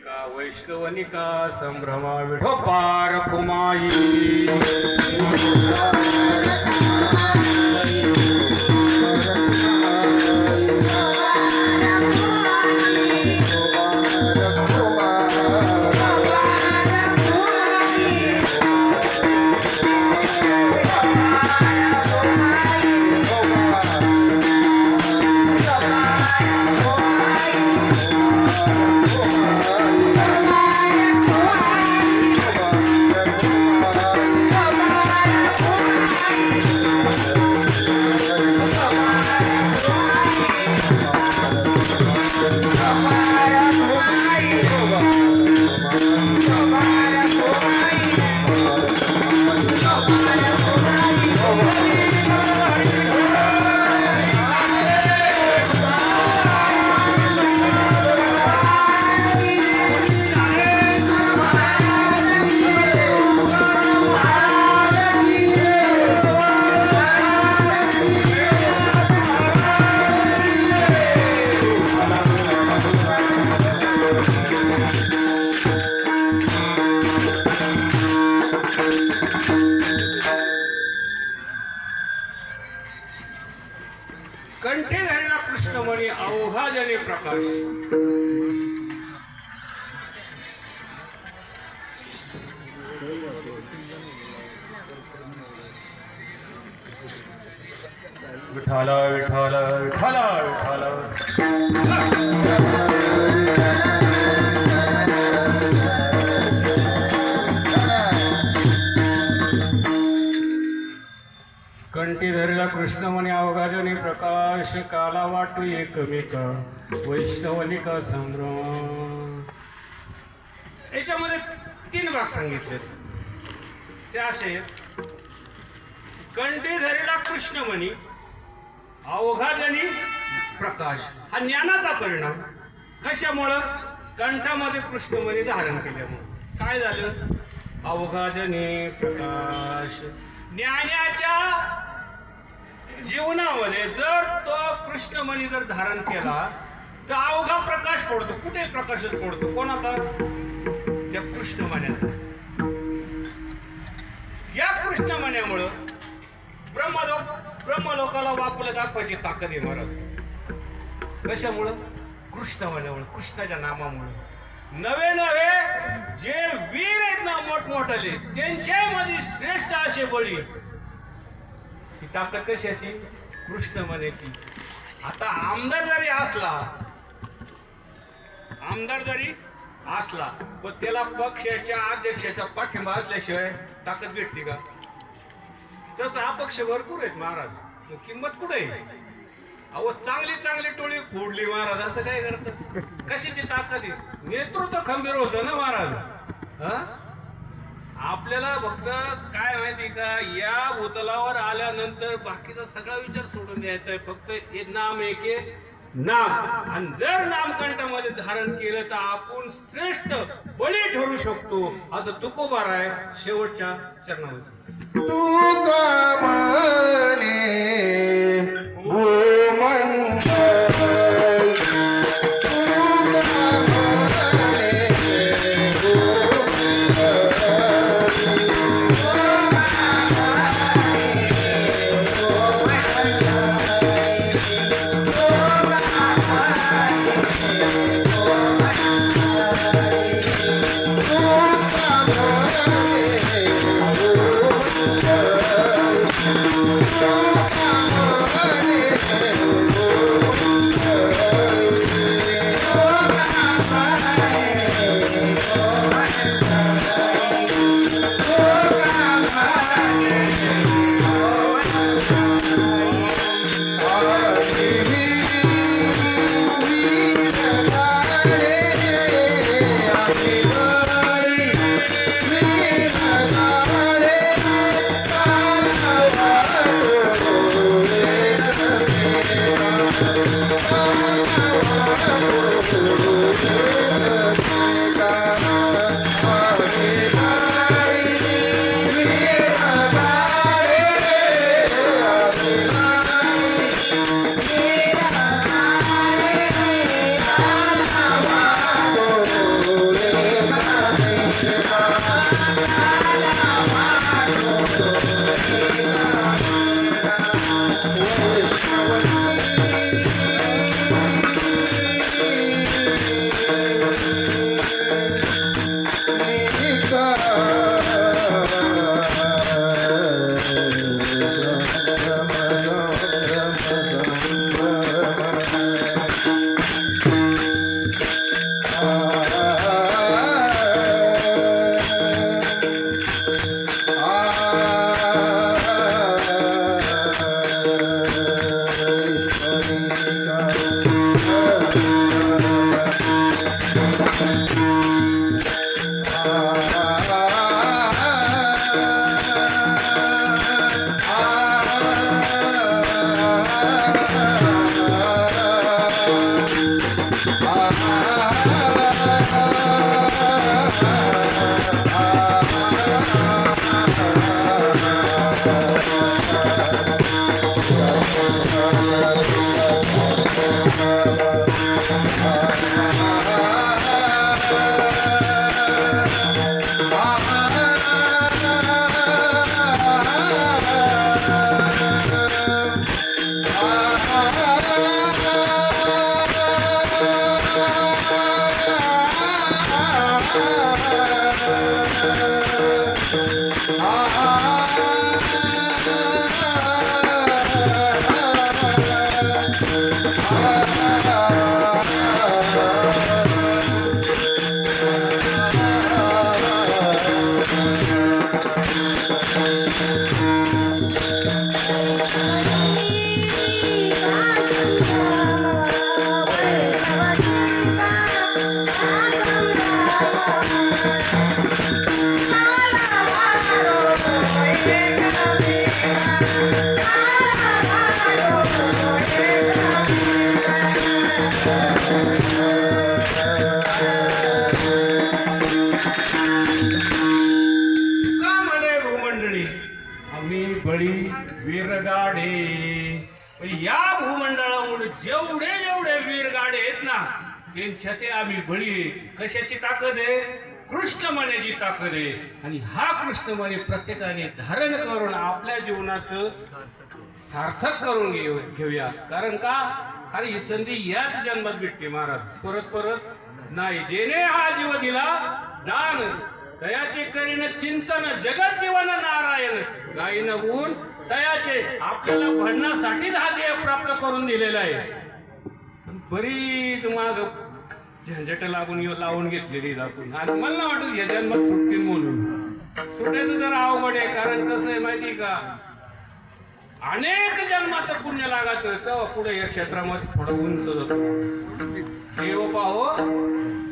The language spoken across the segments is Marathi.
वनिका वैष्णवनिका संभ्रमा विठोपार कुमाई कंठे धरला कृष्णमणी अवघा जने प्रकाश विठाल विठाल विठाल विठाल कंठी धरला कृष्णमणी अवघाजनी प्रकाश काला वाटू एकमेक वैष्णवनिका संभ्रम. याच्यामध्ये 3 भाग सांगितले ते असे. कंठी धरला कृष्णमणी अवघाजनी प्रकाश हा ज्ञानाचा परिणाम. कशामुळं? कंठामध्ये कृष्णमणी धारण केल्यामुळे काय झालं? अवघाजनी प्रकाश. ज्ञानाच्या जीवनामध्ये जर तो कृष्णमणी जर धारण केला तर अवघा प्रकाश पडतो. कुठे प्रकाशच पडतो? कोणाचा? त्या कृष्णमण्याचा. या कृष्णमण्यामुळं ब्रह्मलोकाला वाकुला दाखवायची ताकद आहे महाराज. कशामुळं? कृष्णमण्यामुळे, कृष्णाच्या नामामुळे. नवे जे वीर आहेत ना मोठमोठाले त्यांच्यामध्ये श्रेष्ठ असे बळी. ही ताकद कशाची? कृष्णमण्याची. आता आमदार जरी असला पण त्याला पक्षाच्या अध्यक्षाचा पाठिंबा असल्याशिवाय ताकद भेटते का? तसं अपक्ष भरपूर आहेत महाराज, किंमत कुठे आहे? अहो चांगली टोळी फोडली महाराज, असं काय करत? कशाची ताकद आहे? नेतृत्व खंबीर होतं ना महाराज. आपल्याला फक्त काय माहिती का, या भूतलावर आल्यानंतर बाकीचा सगळा विचार सोडून द्यायचा आहे. फक्त हे नाम एके नाम, आणि जर नामकंठामध्ये धारण केलं तर आपण श्रेष्ठ बळी ठरू शकतो. असं तुकोबार आहे शेवटच्या चरणामध्ये. Oh, का म्हणे भूमंडळी आम्ही बळी वीरगाडे. या भूमंडळामुळे जेवढे जेवढे वीरगाडे आहेत ना त्यांच्या ते आम्ही बळी आहे. कशाची ताकद आहे? कृष्णमण्याची ताकद आहे. आणि हा कृष्णमणी प्रत्येकाने धारण करून आपल्या जीवनाचं सार्थक करून घेऊया. कारण का? कारण ही संधी याच जन्मात भेटते महाराज, परत परत नाही. जेणे हा जीव दिला दान तयाचे करीन चिंतन जगत जीवन नारायण गायीन गुण तयाचे. आपल्याला भरण्यासाठीच हा देह प्राप्त करून दिलेला आहे. बरीच माग झंझट लावून घेतलेली आपण आणि मला वाटत या जन्मात सुटतील म्हणून. सुटायचं जरा अवघड आहे. कारण कसं आहे माहिती का? अनेक जन्माचं पुण्य लागायचं तेव्हा पुढे या क्षेत्रामध्ये थोडं उंच जातो.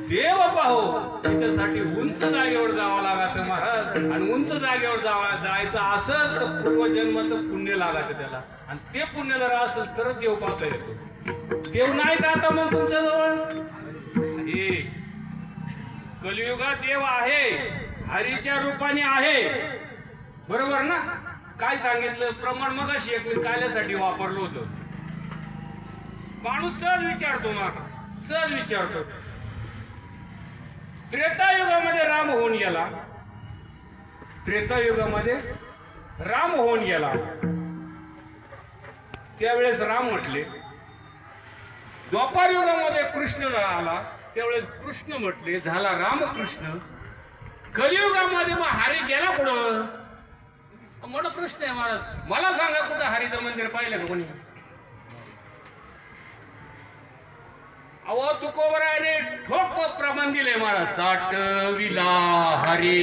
देव पाहो त्याच्यासाठी उंच जागेवर जावं लागायचं महाराज. आणि उंच जागेवर जायचं असं तर पूर्वजन्माचं पुण्य लागायचं त्याला. आणि ते पुण्य जर असेल तरच देव पाहता येतो. देव नाही का आता मग तुमच्या जवळ? हे कलियुगात देव आहे, हरीच्या रूपाने आहे. बरोबर ना? काय सांगितलं प्रमाण मग अशी एक मी काल्यासाठी वापरलं होतं. माणूस सहज विचारतो, सहज विचारतो. त्रेतायुगामध्ये राम होऊन गेला. त्रेतायुगामध्ये राम होऊन गेला. त्यावेळेस राम म्हटले. द्वापार युगामध्ये कृष्ण आला त्यावेळेस कृष्ण म्हटले, झाला रामकृष्ण. कलियुगामध्ये मग हरी गेला कुठं? मोठा प्रश्न आहे महाराज. मला सांगा कुठं हरीचं मंदिर पाहिलं का कोणी? अहो तुकोबराने ठोक प्रमाण दिले महाराज. साठविला हरी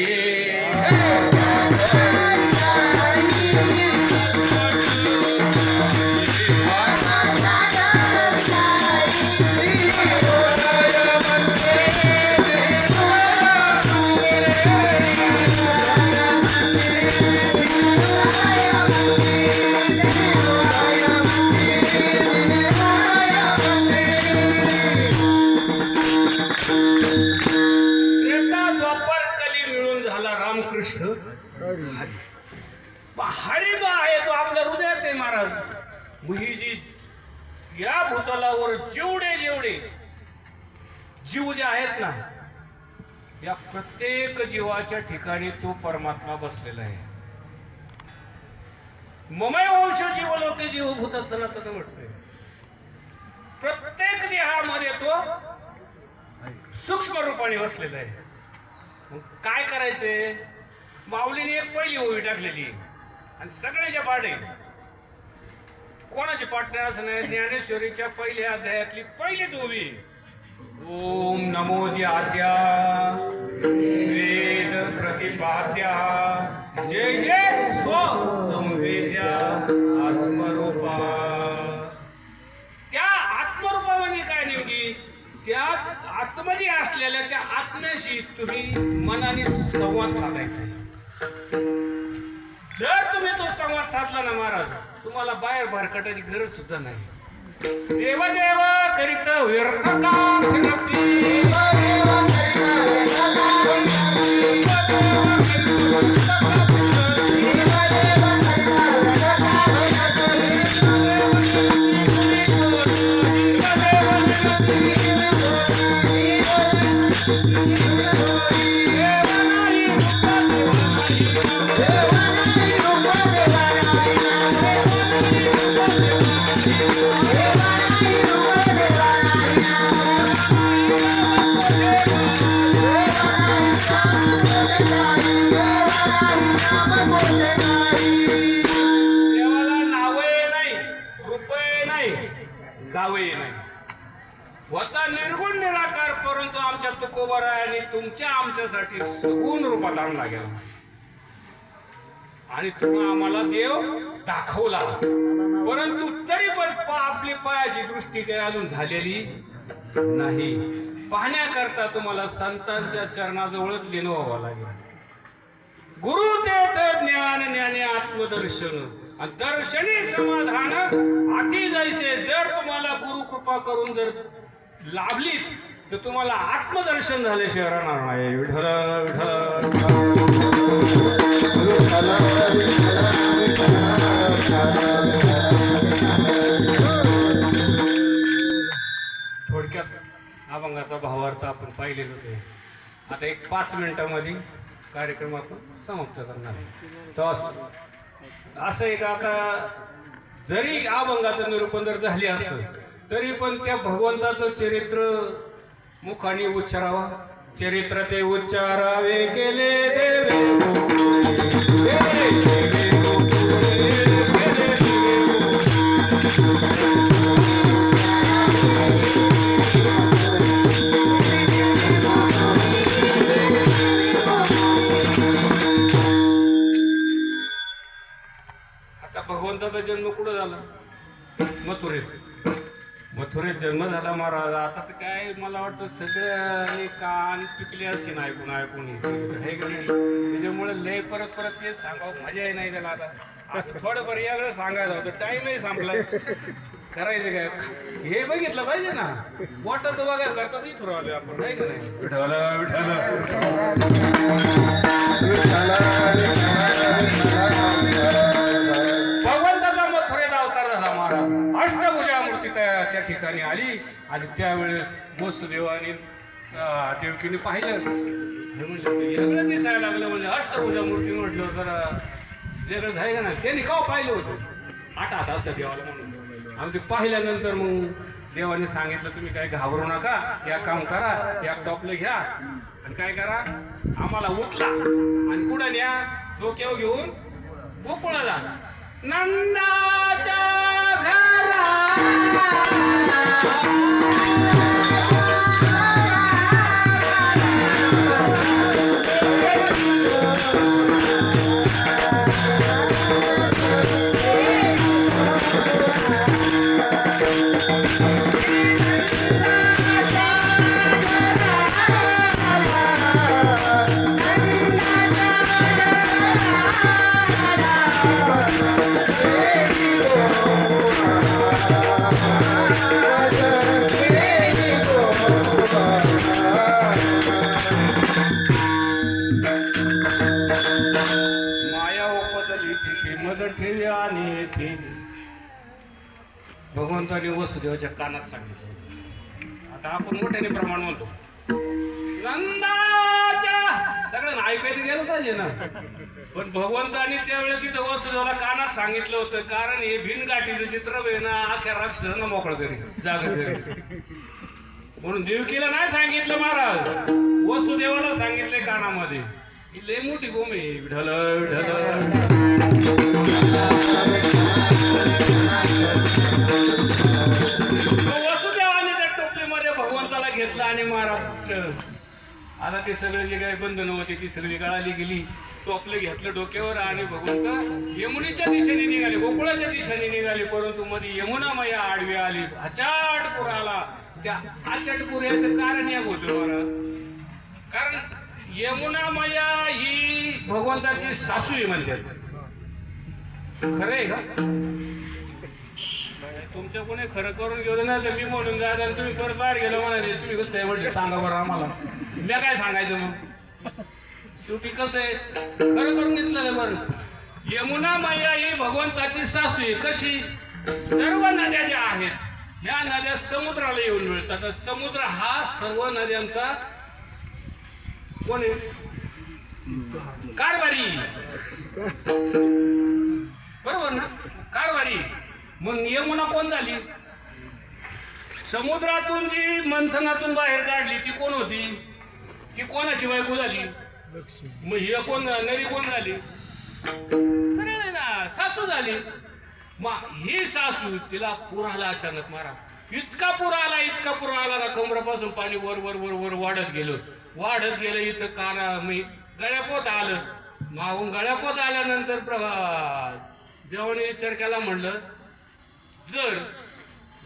हरिबा आहे तो आपल्या हृदयात आहे महाराज. ही जी या भूतलावर जेवढे जेवढे जीव जे आहेत ना या प्रत्येक जीवाच्या ठिकाणी तो परमात्मा बसलेला आहे. ममय वंश जीव लोके जीवभूत असताना तसं म्हटलंय. प्रत्येक देहामध्ये तो सूक्ष्म रूपाने बसलेला आहे. मग काय करायचंय? माऊलीने एक पहिली ओवी टाकलेली आणि सगळ्याच्या पाडे कोणाचे पाठ असं नाही. ज्ञानेश्वरीच्या पहिल्या अध्यायातली पहिलीच ओवी. ओम नमो आद्या वेद प्रतिपाद्या जय जय स्व संवेद्या आत्मरूपा. त्या आत्मरूपामध्ये काय नेमकी? त्या आत्ममध्ये असलेल्या असलेल्या त्या आत्म्याशी तुम्ही मनाने संवाद साधायचा. जर तुम्ही तो संवाद साधला ना महाराज, तुम्हाला बाहेर भरकटाची गरज सुद्धा नाही. देव देव करीत व्यर्थ काम फिरती. होता निर्गुण निराकार, परंतु आमच्या तुकोबरायांनी तुमच्या आमच्यासाठी सगुण रूपात आणला गेला आणि तुम्ही आम्हाला देव दाखवला. परंतु तरी पण आपली पायाची दृष्टी काही अजून झालेली नाही. पाहण्याकरता तुम्हाला संतांच्या चरणाजवळच लीन व्हावं लागेल. गुरु देत ज्ञान ज्ञानी आत्मदर्शन आणि दर्शनी समाधान अति जैसे. जर तुम्हाला गुरु कृपा करून जर लाभलीच तर तुम्हाला आत्मदर्शन झाल्याशिवाय राहणार नाही. विठ्ठल थोडक्यात अभंगाचा भावार्थ आपण पाहिलेलं होते. आता एक 5 मिनिटांमध्ये कार्यक्रम आपण समाप्त करणार आहे. तर असं एक आता जरी अभंगाचं निरूपण जर झाले असतं तरी पण त्या भगवंताचं चरित्र मुखाने उच्चारावा. चरित्र ते उच्चारावे गेले देवे आता भगवंताचा जन्म कुठं झाला? मथुरेत जन्म झाला महाराज. आता तर काय मला वाटतं सगळ्यांनी कान पिकले असतील ऐकून हे त्याच्यामुळे लय परत ते सांगावं मजाही नाही त्याला. आता थोडंफार वेगळं सांगायचं होतं, टाईमही संपलाय. करायचं काय हे बघितलं पाहिजे ना. बोटाचं बघायला करता इथं राहिलो आपण, नाही का नाही? भगवंताचा मथुरेत अवतार झाला महाराज. अष्टभुजा मूर्ती त्या ठिकाणी आली आणि त्यावेळेस वसुदेवाने देवकीने पाहिलं. हे म्हणलं वेगळं दिसायला लागलं. म्हणजे अष्टभुजा मूर्ती म्हटलं जरा वेगळं आहे का ना. त्यांनी का पाहिलं होतं 8 हात असतं देवाला म्हणून. आणि ते पाहिल्यानंतर मग देवाने सांगितलं तुम्ही काय घाबरू नका, या काम करा, या टॉपलं घ्या आणि काय करा आम्हाला उठला आणि पुढे न्या डोक्यावर घेऊन गोकुळाला नंदाच्या घरा. भगवंताने वसुदेवाच्या कानात सांगितलं. आता आपण मोठ्याने प्रमाण म्हणतो नंदाच्या, सगळ्यांना ऐकायला गेलं पाहिजे ना. पण भगवंताने त्यावेळेस तिथं वसुदेवाला कानात सांगितलं होतं, कारण हे भिनगाठीचं चित्र ना अख्या राक्षसांना मोकळं करी जागा करी. म्हणून देवकीला नाही सांगितलं महाराज, वसुदेवाला सांगितलंय कानामध्ये. ही लय मोठी गोम आहे. विठ्ठल वसुदेवाने त्या टोपलीमध्ये भगवंताला घेतलं आणि महाराज आता ते सगळे जे काही बंधनं होते ती सगळी गळाली गेली. टोपलं घेतलं डोक्यावर आणि भगवंत यमुनेच्या दिशेने निघाले, गोकुळाच्या दिशेने निघाले. परंतु मध्ये यमुना मैया आडवी आली, हचाट पुराला त्या आचटपुऱ्याचं कारण एक होतं मला. कारण यमुना मैया ही भगवंताची सासू आहे म्हणतात. खरं आहे का? तुमच्या कोणी खरं करून घेऊन ना तर मी म्हणून जायचं आणि तुम्ही परत बाहेर गेलो म्हणाले तुम्ही कसं काय म्हटलं सांगा बरं आम्हाला. मी काय सांगायचं मग? शेवटी कसं आहे खरं करून घेतलं बरं. यमुना मैया ही भगवंताची सासू आहे. कशी? सर्व नद्या ज्या आहेत ह्या नद्या समुद्राला येऊन मिळतात. समुद्र हा सर्व नद्यांचा कोण आहे? कारभारी. बरोबर ना? कारभारी. मग यमुना कोण झाली? समुद्रातून जी मंथनातून बाहेर काढली ती कोण होती? ती कोणाची बायको झाली? मग ही कोण नदी कोण झाली? ना सासू झाली. मग ही सासू तिला पूर आला अचानक मारा. इतका पूर आला ना कमरापासून पाणी वर वर वर वर वाढत गेलं इथं काना मी गळ्यापोत आलं. मागून गळ्यापोत आल्यानंतर देवाने विचार केला म्हणलं जर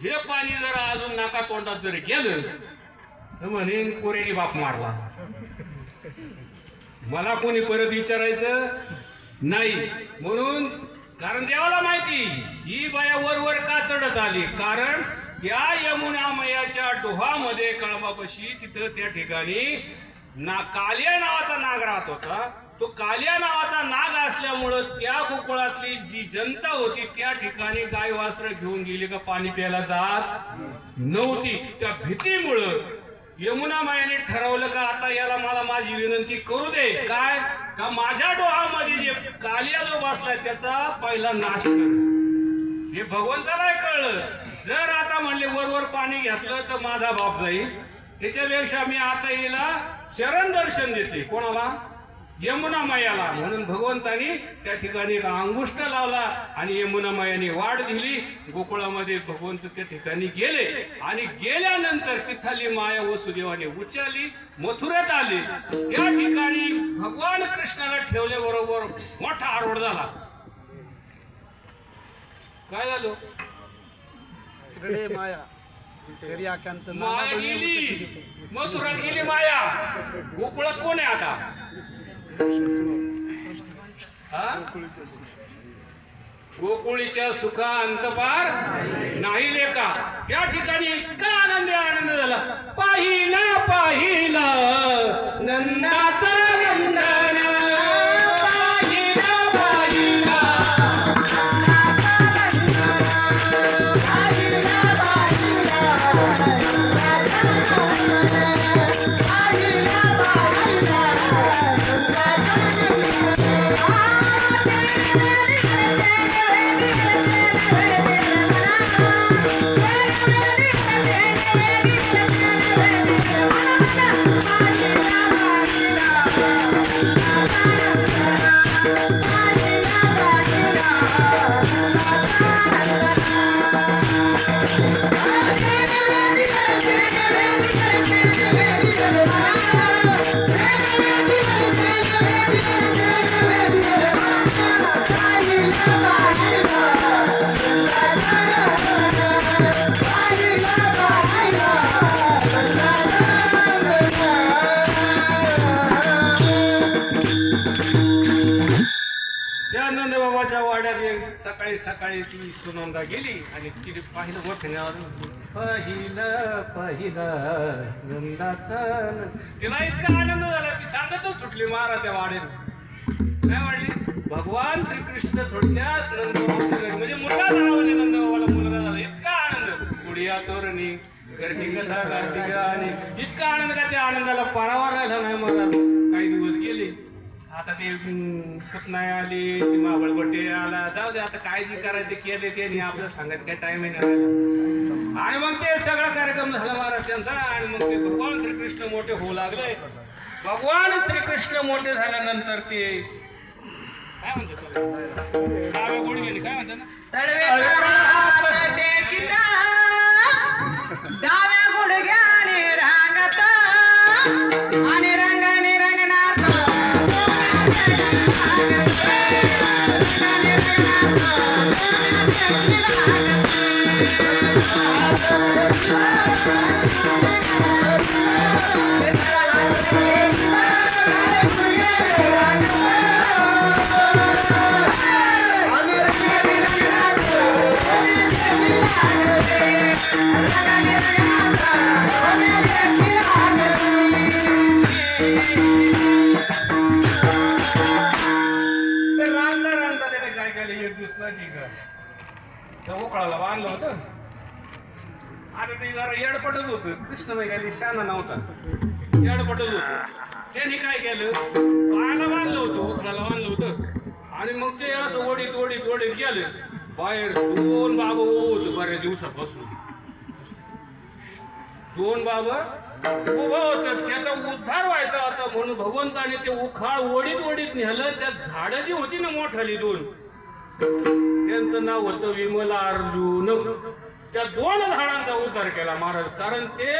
हे पाणी जर अजून नाका तोंडात जर गेलं तर म्हणेन कोरेनी बाप मारला. मला कोणी परत विचारायचं नाही. म्हणून कारण देवाला माहिती ही बाया वर का चढत आली. कारण त्या यमुना मैयाच्या डोहामध्ये कळंबापाशी तिथं त्या ठिकाणी कालिया नावाचा नाग राहत होता. तो कालिया नावाचा नाग असल्यामुळं त्या गोकुळातली जी जनता होती त्या ठिकाणी गाय वासरं घेऊन गेली का पाणी प्यायला जात नव्हती. त्या भीतीमुळं यमुना मायाने ठरवलं का आता याला मला माझी विनंती करू दे. काय का माझ्या डोहामध्ये जे कालिया जो बसलाय त्याचा पहिला नाश कर. हे भगवंताला कळलं. जर आता म्हणले वर पाणी घेतलं तर माझा बाप जाईल. त्याच्यापेक्षा मी आता हिला शरण दर्शन देते. कोणाला? यमुना मैयाला. म्हणून भगवंतानी त्या ठिकाणी अंगुष्ठ लावला आणि यमुना मैयाने वाढ दिली. गोकुळामध्ये भगवंत त्या ठिकाणी गेले आणि गेल्यानंतर तिथली माया वसुदेवाने उच्चारली मथुरेत आले. त्या ठिकाणी भगवान कृष्णाला ठेवल्याबरोबर मोठा आरोड झाला. काय झालं? माया गेली. मथुरात गेली माया. गोकुळात कोण आहे आता? गोकुळीच्या सुखा अंतपार नाही लेका. त्या ठिकाणी इतका आनंद झाला. पाहिला नंदाचा नंदना. सकाळी ती सुनंदा गेली आणि तिने पाहिलं पहिलं नंदाचं. तिला इतका आनंद झाला ती सांगतच सुटली महाराज त्या वाड्यात. काय वाढली? भगवान श्रीकृष्ण थोडक्यात म्हणजे मुलगा झाला. म्हणजे नंदबाबाला मुलगा झाला. इतका आनंद. पुढिया तोरणी गर्दी कथा कार्तिका आणि इतका आनंद का त्या आनंदाला पारावार राहिला नाही महाराज. काही दिवस गेले. आता ते पुतनाय आली ती मावळबट्टी आला. जाऊ दे आता काय जे करायचे केले ते नाही. आपलं सांगायचं काय टाइम आहे ना. आणि मग ते सगळा कार्यक्रम झाला महाराज त्यांचा. आणि मग ते भगवान श्रीकृष्ण मोठे होऊ लागले. भगवान श्रीकृष्ण मोठे झाल्यानंतर ते काय म्हणतात डाव्या गुडघ्याने काय म्हणतात ना डाव्या गुडघ्याने रांगत आणि रंगाने रंगनाथ Thank you. तर रांगता त्याने काय केलं एक दिवस नाही का त्या उकळाला बांधलं होतं. आता ते जरा येडपटच होतं. कृष्ण काही शाना नव्हता, येडपटच होतं. त्यांनी काय केलं, पायाला बांधलं होतं, उकळाला बांधलं होतं आणि मग ते असं ओढीत ओढीत ओढीत गेलं. बाहेर 2 बाबा होत बऱ्याच दिवसापासून. 2 बाबा उभं होतं. त्याचा उद्धार व्हायचा होता म्हणून भगवंताने ते उखाळ ओढीत ओढीत नेलं. त्या झाडं जी होती ना मोठाली 2, त्यांचं नाव होतं विमला अर्जुन. त्या 2 झाडांचा उद्धार केला महाराज. कारण ते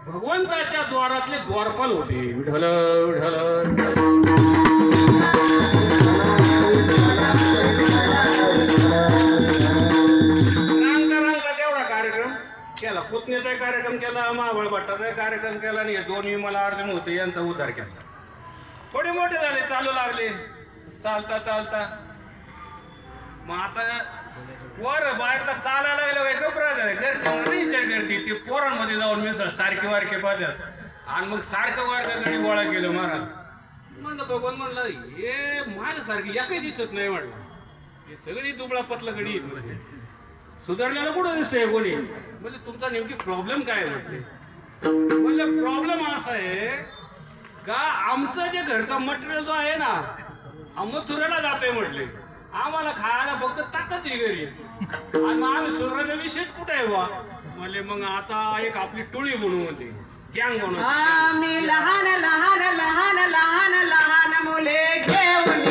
भगवंताच्या द्वारातले द्वारपाल होते. विठ्ठल विठ्ठल रांगता तेवढा कार्यक्रम केला. पुतण्याचा कार्यक्रम केला, महाबळ भट्टाचा कार्यक्रम केला आणि 2 विमला अर्जुन होते यांचा उद्धार केला. थोडे मोठे झाले, चालू लागले, चालता चालता. मग आता वर बाहेर तर चालायला लागलं काही घबरा झाले. घरचे विचार करते ते पोरांमध्ये जाऊन मिसळ सारखे वारखे पाहतात आणि मग सारखं वारख्याकडे गोळा केलं महाराज. म्हणलं भगवान, म्हणलं हे माझ्यासारखी एकही दिसत नाही. म्हणलं हे सगळी दुबळा पतला गडी म्हणजे सुधारल्याला कुठं दिसतंय कोणी. म्हणजे तुमचा नेमकी प्रॉब्लेम काय आहे? म्हणलं प्रॉब्लेम असा आहे का आमचं जे घरचा मटेरियल जो आहे ना मथुरेला जातोय. म्हटले आम्हाला खायला फक्त ताकद आहे घरी आणि मग आम्ही सुधारायचा विषयच कुठे आहे बा. म्हणले मग आता एक आपली टोळी बनवू होती, गँग बनवू. आम्ही लहान लहान लहान लहान लहान मुले घेऊन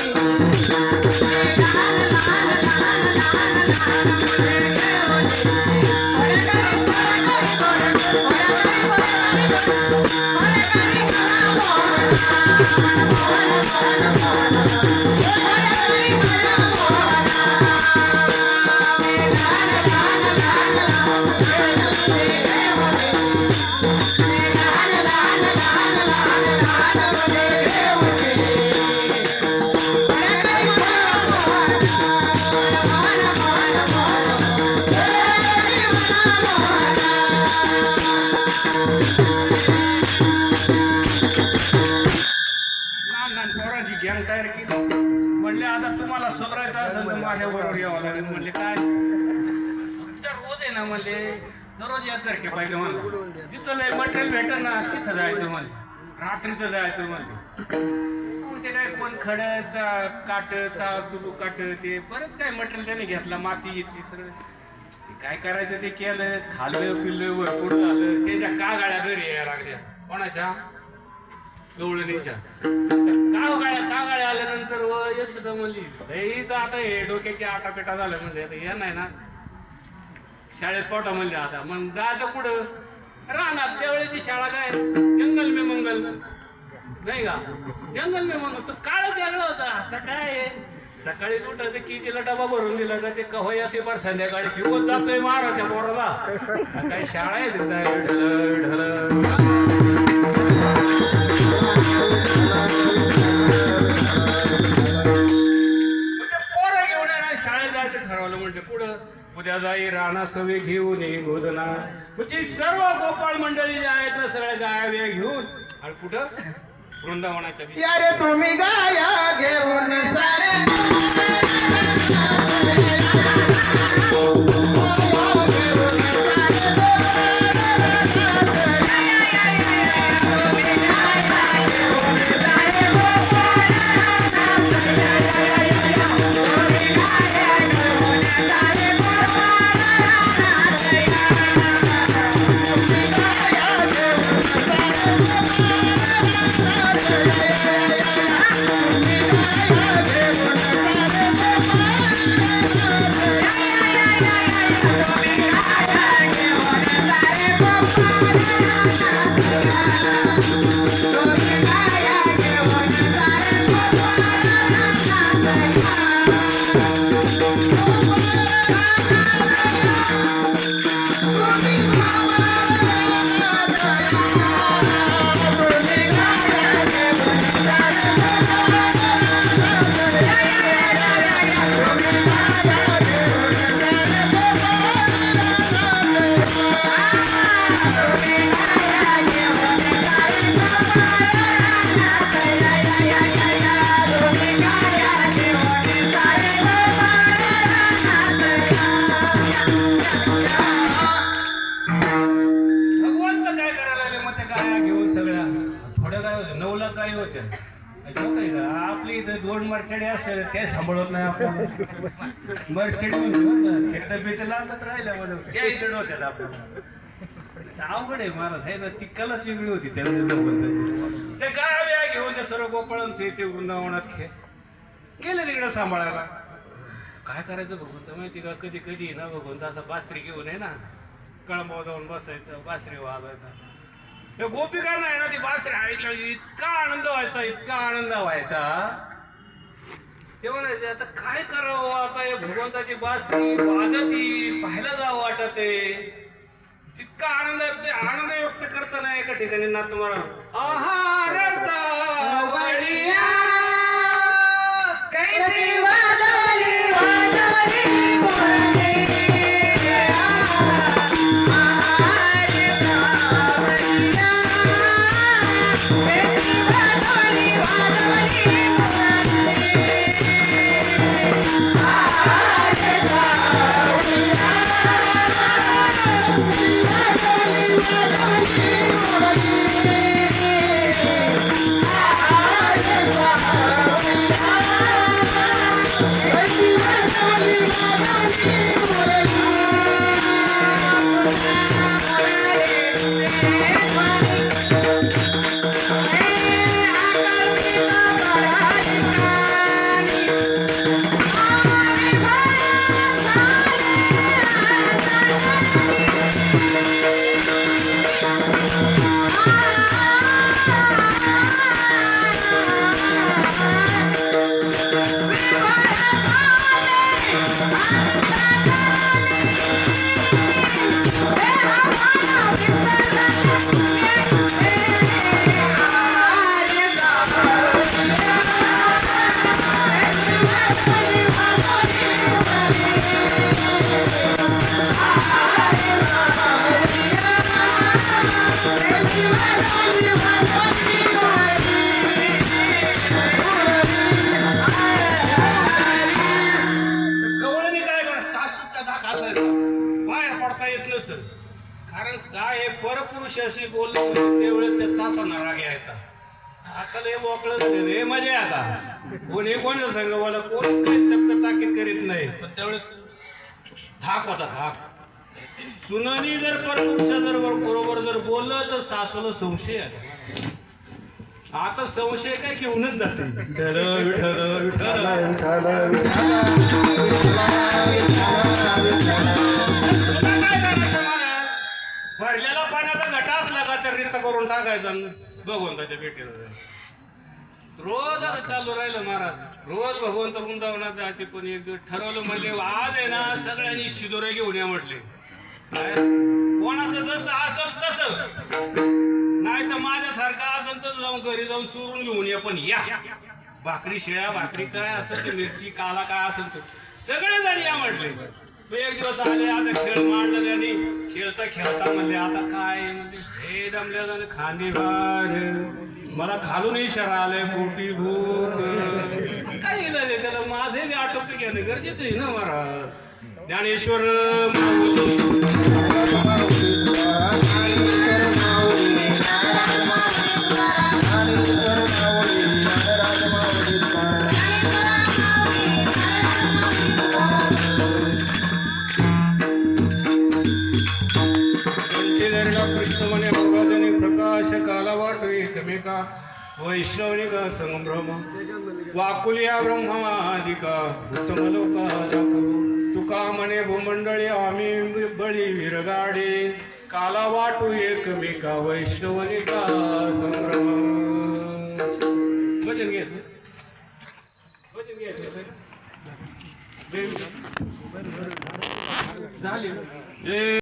गँग तयार केली. म्हणले आता तुम्हाला सुधारायचं असेल तर माझ्या बरोबर यावं लागेल. म्हणले काय रोज आहे ना, म्हणले दररोज याच तारखे पाहिजे. म्हणलं जिथं लय मटेरियल भेटल ना तिथं जायचं. म्हणले रात्रीचं जायचं. म्हणले ते काय कोण खड्याचा काटचा तुलू काट ते परत काय मटेरियल त्याने घेतला, माती घेतली सगळं. काय करायचं ते केलं, खाल्लं पिल्लं भरपूर झालं. त्याच्या कागाळ्या घरी यायला लागल्या. कोणाच्या? गवळणीच्या कागाळ्या आल्यानंतर यशोदा म्हणली लईच आता हे डोक्याची आटापेटा झालं. म्हणजे आता हे नाही ना शाळेत पोटा. म्हणले आता मग जायचं कुठं? राहणार. त्यावेळेची शाळा काय जंगल में मंगल नाही का? जंगल में मंगल तर काळच वेगळं होता. आता काय सकाळी उठायचं की तिला डबा भरून दिला का ते कव्हा येते बरं संध्याकाळी फिरवत जातोय महाराजच्या पोराला. काही शाळा आहे पोरं घेऊन येणार शाळेत जायचं ठरवलं. म्हणजे पुढं उद्या जाई राणा सवे घेऊन ये गोदना. म्हणजे सर्व गोपाळ मंडळी जे आहेत ना सगळ्या गाया बिया घेऊन आणि कुठं वृंदावनाच्या यारे तुम्ही गाया घेऊन सारे काही होत्या काय का आपली इथं 2 मरचडी असल्या ते सांभाळत नाही आपल्याला मरचडी तब्येत लागत राहिल्या मला त्या इकडे होत्या आपल्याला अवघड आहे महाराज आहे ना ती कलाच वेगळी होती त्या गाव्या घेऊन त्या सर्व गोपाळांचे ते वृंदावनात गेले तिकडे सांभाळायला काय करायचं भगवंत माहिती का कधी कधी ना भगवंत असा बासरी घेऊन आहे ना कळंबावर जाऊन बसायचं बासरी वाजवायचा गोपिका नाही ना ती बासरी ऐकलं इतका आनंद व्हायचा ते म्हणायचे आता काय करावं आता हे भगवंताची बासरी वाजती पाहायला जावं वाटत तितका आनंद व्यक्त करताना एका ठिकाणी ना तुम्हाला आहाराचा वळिया कैसी वाजवली वाजवली मोरणे कारण काय हे परपुरुषाशी बोलले त्यावेळेस त्या सासना राग यायचा आता लय मोकळं हे मजा आता कोणी कोणाला सांग मला कोण काही सक्त ताकीद करीत नाही पण त्यावेळेस धाक होता धाक सुनानी जर परपुरुषा जर बरोबर जर बोललं तर सासूला संशय आला आता संशय काय घेऊनच जाते भरलेला पाण्याचा घटा असला का तर रिक्त करून टाकायचा भगवंताच्या भेटीला रोज आता चालू राहिलं महाराज रोज भगवंत वृंदावनात जायचे पण एक दिवस ठरवलं म्हणले आज आहे ना सगळ्यांनी शिदोरे घेऊन या म्हटले काय कोणाचं जसं असेल तसं नाही तर माझ्यासारखं असेल तर जाऊन घरी जाऊन चोरून घेऊन या पण या भाकरी शिळ्या भाकरी काय असेल ते मिरची काला काय असेल तर सगळे जण या म्हटले एक दिवस आले आता खेळ मांडलं त्यांनी खेळता खेळता म्हणले आता काय म्हणजे हे दमल्या जाणे खांदी भार मला खालून इशारा आलाय पोटी भूक काही नाही त्याला माझे बी आटोपते घेणं गरजेचं आहे ना महाराज ज्ञानेश्वर वैष्णवनिका संभ्रम वाकुलिया ब्रह्मादिका उत्तमलोका तुका म्हणे भूमंडळी आम्ही बळी विरगाडे काला वाटू एकमेका वैष्णवनिका संभ्रम